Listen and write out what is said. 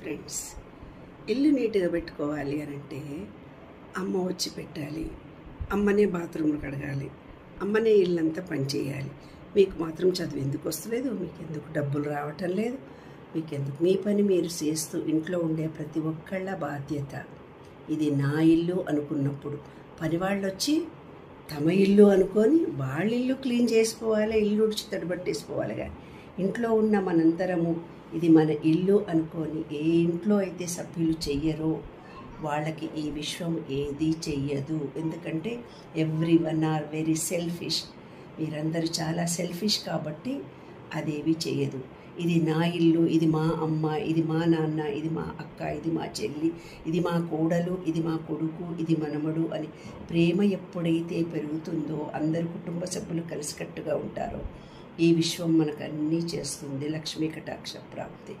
Friends, ఇల్లు నీట్గా పెట్టుకోవాలి అని అంటే అమ్మ వచ్చి పెట్టాలి, అమ్మనే బాత్రూమ్లు కడగాలి, అమ్మనే ఇల్లంతా పని చేయాలి. మీకు మాత్రం చదువు ఎందుకు వస్తలేదు? మీకు ఎందుకు డబ్బులు రావటం లేదు? మీకెందుకు? మీ పని మీరు చేస్తూ ఇంట్లో ఉండే ప్రతి ఒక్కళ్ళ బాధ్యత. ఇది నా ఇల్లు అనుకున్నప్పుడు పనివాళ్ళు వచ్చి తమ ఇల్లు అనుకొని వాళ్ళ ఇల్లు క్లీన్ చేసుకోవాలి, ఇల్లు ఉడిచి తడిబట్టేసుకోవాలి. కానీ ఇంట్లో ఉన్న మనంతరము ఇది మన ఇల్లు అనుకొని ఏ ఇంట్లో అయితే సభ్యులు చెయ్యరో వాళ్ళకి ఈ విశ్వం ఏది చెయ్యదు. ఎందుకంటే ఎవ్రీవన్ ఆర్ వెరీ సెల్ఫిష్. మీరందరూ చాలా సెల్ఫిష్ కాబట్టి అదేవి చెయ్యదు. ఇది నా ఇల్లు, ఇది మా అమ్మ, ఇది మా నాన్న, ఇది మా అక్క, ఇది మా చెల్లి, ఇది మా కోడలు, ఇది మా కొడుకు, ఇది మనమడు అని ప్రేమ ఎప్పుడైతే పెరుగుతుందో, అందరు కుటుంబ సభ్యులు కలిసికట్టుగా ఉంటారో ఈ విశ్వం మనకు అన్నీ చేస్తుంది. లక్ష్మీ కటాక్ష ప్రాప్తి.